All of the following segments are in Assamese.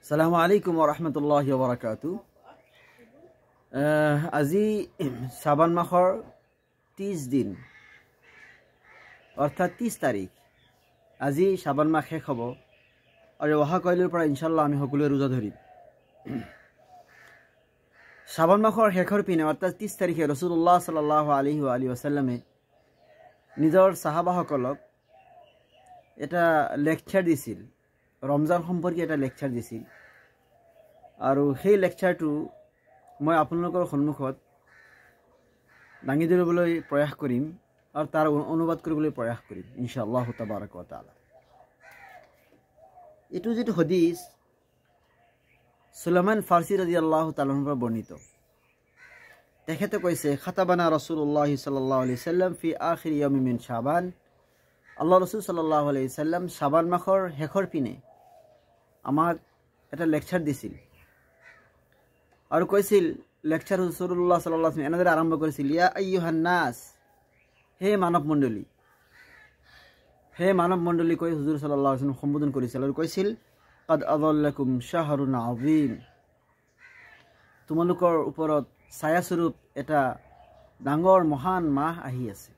আসসালামু আলাইকুম ওয়া ৰাহমাতুল্লাহি ওয়া বাৰাকাতুহু। আজি শাবান মাহৰ 30 দিন অৰ্থাৎ 30 তাৰিখ। আজি শাবান মাহ শেষ হ'ব আৰু অহা কাইলৈৰ পৰা ইনশাআল্লাহ আমি সকলোৱে ৰোজা ধৰিম। শাবান মাহৰ শেষৰ পিনে অৰ্থাৎ 30 তাৰিখে ৰাসূলুল্লাহ সাল্লাল্লাহু আলাইহি ওয়া আলিহি ওয়াসাল্লামে নিজৰ সাহাবাসকলক এটা লেকচাৰ দিছিল, ৰমজান সম্পৰ্কে এটা লেকচাৰ দিছিল। আৰু সেই লেকচাৰটো মই আপোনালোকৰ সন্মুখত দাঙি ধৰিবলৈ প্ৰয়াস কৰিম আৰু তাৰ অনুবাদ কৰিবলৈ প্ৰয়াস কৰিম ইনশাআল্লাহ তাবাৰাক ওয়া তাআলা। এইটো যেটো হাদিস সুলাইমান ফাৰ্সি ৰাদিয়াল্লাহু তাআলা পৰা বৰ্ণিত। তেখেতে কৈছে খাতাবানা ৰাসূলুল্লাহ সাল্লাল্লাহু আলাইহি সাল্লাম ফি আখিৰ ইয়ামি মিন শাবান। আল্লাহ ৰাসূল সাল্লাল্লাহু আলাইহি সাল্লাম শাবান মাহৰ শেষৰ পিনে আমাক এটা লেকচাৰ দিছিল আৰু কৈছিল, লেকচাৰ ৰাসূলুল্লাহ সাল্লাল্লাহু আলাইহি এনেদৰে আৰম্ভ কৰিছিল, ইয়া আইয়ুহান নাস, হে মানৱ মণ্ডলী কৈ হুজুৰ সাল্লাল্লাহু আলাইহি ওয়াসাল্লাম সম্বোধন কৰিছিল আৰু কৈছিল, কাদ আযাল্লাকুম শাহৰুন আযীম, তোমালোকৰ ওপৰত ছায়াস্বৰূপ এটা ডাঙৰ মহান মাহ আহি আছে।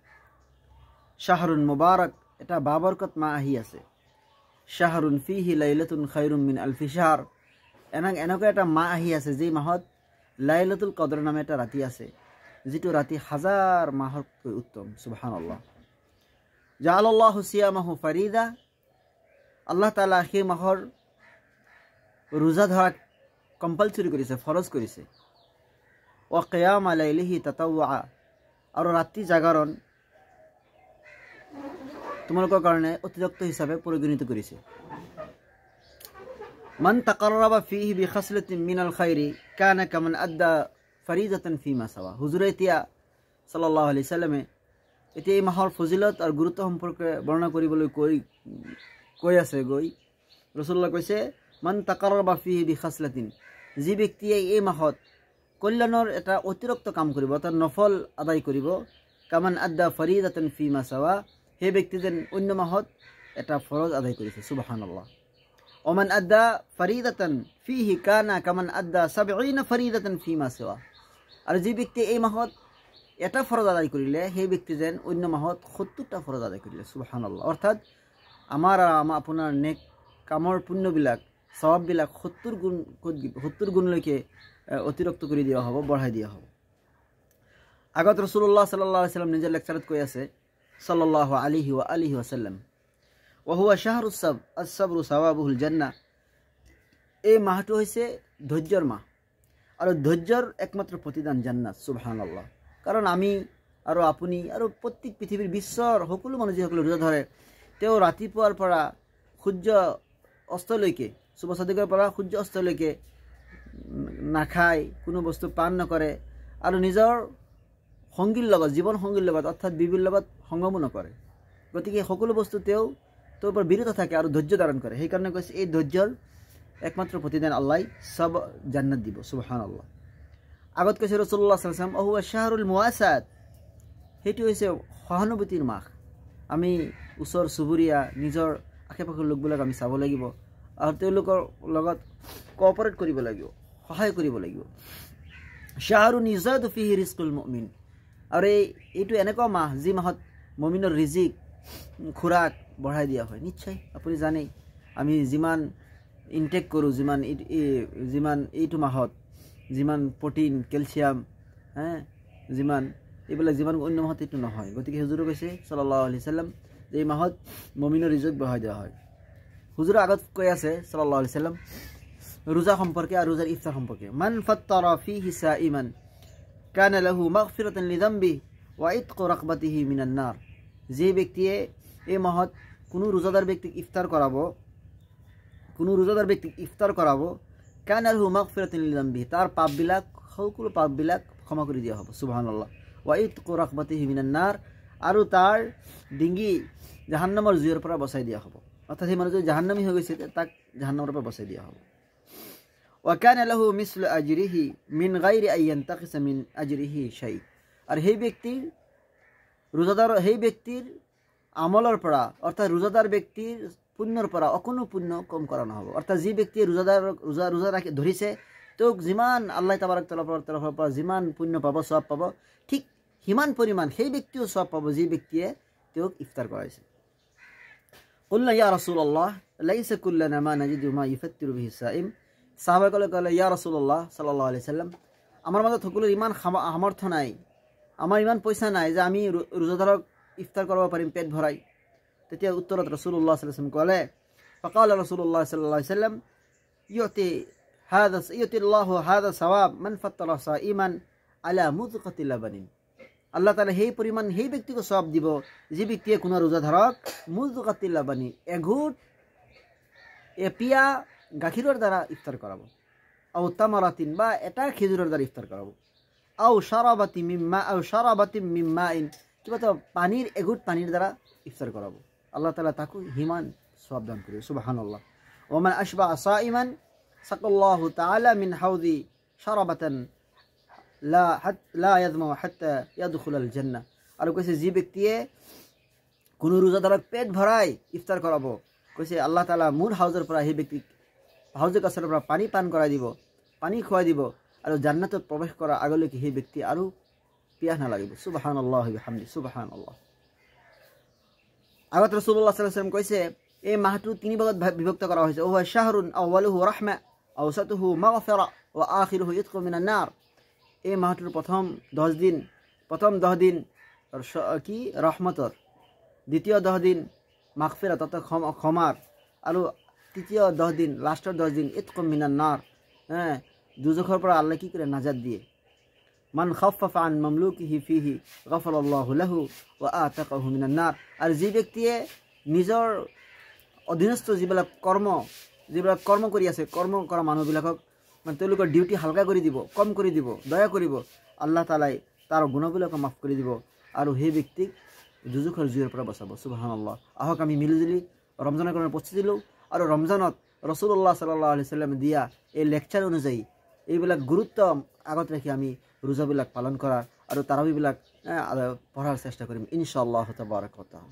শাহৰুন মুবাৰক, এটা বাবৰকত মাহ আহি আছে। শাহৰুন ফিহি লাইলাতুন খায়ৰুম মিন আলফি শাহৰ, এনেকুৱা এটা মাহ আহি আছে যি মাহত লাইলাতুল কদৰ নামে এটা ৰাতি আছে, যিটো ৰাতি হাজাৰ মাহতকৈ উত্তম। সুবহানাল্লাহ। জাআলাল্লাহু সিয়ামাহু ফাৰিদা, আল্লাহ তাআলা সেই মাহৰ ৰোজা ধৰা কম্পালচৰি কৰিছে, ফৰজ কৰিছে। ওয়া কিয়াম লাইলিহি তাতাওয়া, আৰু ৰাতি জাগৰণ তোমালোকৰ কাৰণে অতিৰিক্ত হিচাপে পৰিগণিত কৰিছে। মান তাকাৰৰাবা ফিহি বিখাসলাতিন মিনাল খাইৰি কানা কামান আদ্দা ফাৰিদাতান ফিমা সাৱা। হুজুৰে এতিয়া সাল্লাল্লাহু আলাইহি সাল্লামে এতিয়া এই মাহৰ ফজিলত আৰু গুৰুত্ব সম্পৰ্কে বৰ্ণনা কৰিবলৈ কৈ আছে। ৰাসূলুল্লাহ কৈছে, মান তাকাৰৰাবা ফিহি বিখাসলাতিন, যি ব্যক্তিয়ে এই মাহত কল্যাণৰ এটা অতিৰিক্ত কাম কৰিব, অৰ্থাৎ নফল আদায় কৰিব, কামান আদ্দা ফাৰিদাতান ফিমা সাৱা, সেই ব্যক্তি যেন অন্য মাহত এটা ফৰজ আদায় কৰিছে। সুবহানাল্লাহ। ওমান আদ্দা ফাৰিদাতান ফিহি কানা কামান আদ্দা 70 ফাৰিদাতান ফিমা সিৱা, আৰু যি ব্যক্তি এই মাহত এটা ফৰজ আদায় কৰিলে সেই ব্যক্তি যেন অন্য মাহত 70টা ফৰজ আদায় কৰিলে। সুবহানাল্লাহ। অৰ্থাৎ আমাৰ আপোনাৰ নেক কামৰ পুণ্যবিলাক, সওয়াববিলাক 70 গুণলৈকে অতিৰিক্ত কৰি দিয়া হ'ব, বঢ়াই দিয়া হ'ব। আগত ৰাসূলুল্লাহ সাল্লাল্লাহু আলাইহি সাল্লাম নিজৰ লেকচাৰত কৈ আছে সাল্লাল্লাহু আলাইহি ওয়া আলিহি ওয়াসাল্লাম, ওয়া হুয়া শাহৰুস সাবৰ আস-সাবৰু সাওয়াবুল জান্নাহ, এই মাহটো হৈছে ধৈৰ্যৰ মাহ আৰু ধৈৰ্যৰ একমাত্ৰ প্ৰতিদান জান্নাত। সুবহানাল্লাহ। কাৰণ আমি আৰু আপুনি আৰু প্ৰত্যেক পৃথিৱীৰ বিশ্বৰ সকলো মানুহ যিসকলে ৰোজা ধৰে, তেওঁ ৰাতিপুৱাৰ পৰা সূৰ্য অস্তলৈকে, শুভ সাদিকৰ পৰা সূৰ্য অস্তলৈকে নাখায়, কোনো বস্তু পান নকৰে আৰু নিজৰ সংগীৰ লগত, জীৱন সংগীৰ লগত অৰ্থাৎ বিবিৰ লগত সংগমো নকৰে। গতিকে সকলো বস্তু তেওঁৰ পৰা বিৰত থাকে আৰু ধৈৰ্য ধাৰণ কৰে। সেইকাৰণে কৈছে এই ধৈৰ্যৰ একমাত্ৰ প্ৰতিদান আল্লাহ সব জান্নাত দিব। সুবহানাল্লাহ। আগত কৈছে ৰাসূলুল্লাহ সাল্লাল্লাহু আলাইহি ওয়াসাল্লাম, ওহুয়া শাহৰুল মুৱাসাত, সেইটো হৈছে সহানুভূতিৰ মাহ। আমি ওচৰ চুবুৰীয়া, নিজৰ আশে পাশৰ লোকবিলাক আমি চাব লাগিব আৰু তেওঁলোকৰ লগত কোঅপাৰেট কৰিব লাগিব, সহায় কৰিব লাগিব। শাহৰুন ইজাদু ফিহি ৰিজকুল মুমিন, আৰু এইটো এনেকুৱা মাহ যি মাহত মুমিনৰ ৰিজিক, খুৰাক বঢ়াই দিয়া হয়। নিশ্চয় আপুনি জানেই, আমি যিমান ইনটেক কৰোঁ, যিমান এইটো মাহত যিমান প্ৰটিন, কেলছিয়াম, এইবিলাক যিমান অন্য মাহত এইটো নহয়। গতিকে হুজুৰে কৈছে সাল্লাল্লাহু আলাইহি সাল্লাম যে এই মাহত মুমিনৰ ৰিজিক বঢ়াই দিয়া হয়। হুজুৰে আগত কৈ আছে সাল্লাল্লাহু আলাইহি সাল্লাম ৰোজা সম্পৰ্কে আৰু ৰোজাৰ ইফতাৰ সম্পৰ্কে, মান ফাত্তাৰা ফিহি সাইমান কানা লাহু মাগফিৰাতান লিযামবি ওয়া ইতকু ৰাকবাতিহি মিনান নাৰ, যে ব্যক্তিয়ে এই মাহত কোনো ৰোজাদাৰ ব্যক্তিক ইফতাৰ কৰাব, কানা লাহু মাগফিৰাতান লিযামবি, তাৰ পাপবিলাক, সকলো পাপবিলাক ক্ষমা কৰি দিয়া হ'ব। সুবহানাল্লাহ। ওয়া ইতকু ৰাকবাতিহি মিনান নাৰ, আৰু তাৰ ডিঙি জাহান্নামৰ জুইৰ পৰা বচাই দিয়া হ'ব। অৰ্থাৎ সেই মানুহ যদি জাহান্নামী হৈ গৈছে তাক জাহান্নামৰ পৰা বচাই দিয়া হ'ব। ওয়া কানা লাহু মিছলু আজৰিহি মিন গায়ৰি আন ইয়ানতাকিছা মিন আজৰিহি শাই, আৰু সেই ব্যক্তিৰ আমলৰ পৰা, অৰ্থাৎ ৰোজাদাৰ ব্যক্তিৰ পুণ্যৰ পৰা অকণো পুণ্য কম কৰা নহ'ব। অৰ্থাৎ যি ব্যক্তিয়ে ৰোজা ৰাখি ধৰিছে তেওঁক যিমান আল্লাহ তাবাৰক তৰফৰ পৰা যিমান পুণ্য পাব, সওয়াব পাব, ঠিক সিমান পৰিমাণ সেই ব্যক্তিও সওয়াব পাব যি ব্যক্তিয়ে তেওঁক ইফতাৰ কৰাইছে। কুলনা ইয়া ৰাসূলুল্লাহ লাইসা কুল্লানা মা নাজিদু মা ইফাত্তিৰু বিহি সাইম। সাহাবাসকলে ক'লে, ইয়া ৰাসূলুল্লাহ সাল্লাল্লাহু আলাইহি সাল্লাম, আমাৰ মাজত সকলোৰ ইমান সামৰ্থ্য নাই, আমাৰ ইমান পইচা নাই যে আমি ৰোজাদাৰক ইফতাৰ কৰিব পাৰিম পেট ভৰাই। তেতিয়া উত্তৰত ৰাসূলুল্লাহ সাল্লাল্লাহু আলাইহি ওয়াসাল্লাম ক'লে, ফাকালা ৰাসূলুল্লাহ সাল্লাল্লাহু আলাইহি ওয়াসাল্লাম ইউতি আল্লাহু হাযা সাওয়াব মান ফাত্তাৰা সাইমান আলা মুযকাতি লাবানিন। আল্লাহ তাআলা সেই পৰিমাণ সেই ব্যক্তিকে সওয়াব দিব যি ব্যক্তিয়ে কোনো ৰোজাদাৰক মুযকাতি লাবানি এঘুট এপিয়া গাখীৰৰ দ্বাৰা ইফতাৰ কৰাব, আও তামাৰাতিন বা এটা খেজুৰৰ দ্বাৰা ইফতাৰ কৰাব, আও শাৰাবাতি মিম্মাইন কিবা এটা পানীৰ এঘুট পানীৰ দ্বাৰা ইফতাৰ কৰাব। আল্লাহ তাআলা তাকো হিমান সওয়াব দান কৰিব। সুবহানাল্লাহ। ওমান আশবা সাইমান সাকাল্লাহু তাআলা মিন হাউদি শাৰাবাতান লা ইয়াজমা হাত্তা ইয়াদখুলাল জান্নাহ। আৰু কৈছে যি ব্যক্তিয়ে কোনো ৰোজাদাৰক পেট ভৰাই ইফতাৰ কৰাব, কৈছে আল্লাহ তাআলা মোৰ হাউজৰ পৰা সেই ব্যক্তিক হাউজে কাছৰ পৰা পানী পান কৰাই দিব, পানী খুৱাই দিব, আৰু জান্নাতত প্ৰৱেশ কৰাৰ আগলৈকে সেই ব্যক্তি আৰু পিয়াহ নালাগিব। সুবহানাল্লাহ বিহামদি, সুবহানাল্লাহ। আগত ৰাসূলুল্লাহ সাল্লাল্লাহু আলাইহি ওয়াসাল্লাম কৈছে এই মাহটো তিনি ভাগত বিভক্ত কৰা হৈছে। ওয়া শাহৰুন আউৱালুহু ৰাহমা আওসাতুহু মাগফিৰা ওয়া আখিৰুহু ইতকু মিনান নাৰ। এই মাহটোৰ প্ৰথম 10 দিন কি ৰহমতৰ, দ্বিতীয় 10 দিন মাগফিৰাত অৰ্থাৎ ক্ষমাৰ, আৰু তৃতীয় 10 দিন লাষ্টৰ 10 দিন ইতকু মিনান নাৰ, দুজখৰ পৰা আল্লাহ কি কৰে নাজাত দিয়ে। মান খাফফাফা আন মামলুকিহি ফিহি গফাৰাল্লাহু লাহু ওয়া আতাকাহু মিনান নাৰ। আৰু যি ব্যক্তিয়ে নিজৰ অধীনস্থ যিবিলাক কৰ্ম কৰি আছে, কৰ্ম কৰা মানুহবিলাকক মানে তেওঁলোকৰ ডিউটি হালকা কৰি দিব, কম কৰি দিব, দয়া কৰিব। আল্লাহ তাআলাই তাৰ গুণবিলাকো মাফ কৰি দিব আৰু সেই ব্যক্তিক দুজখৰ জুইৰ পৰা বচাব। সুবহানাল্লাহ। আহক আমি মিলিজুলি ৰমজানৰ কাৰণে প্ৰস্তুতি লওঁ আৰু ৰমজানত ৰাসূলুল্লাহ সাল্লাল্লাহু আলাইহি ওয়াসাল্লাম দিয়া এই লেকচাৰ অনুযায়ী এইবিলাক গুৰুত্ব আগত ৰাখি আমি ৰোজাবিলাক পালন কৰাৰ আৰু তাৰাৱীবিলাক পঢ়াৰ চেষ্টা কৰিম ইনশাআল্লাহ তাবাৰাক ওয়া তাআলা।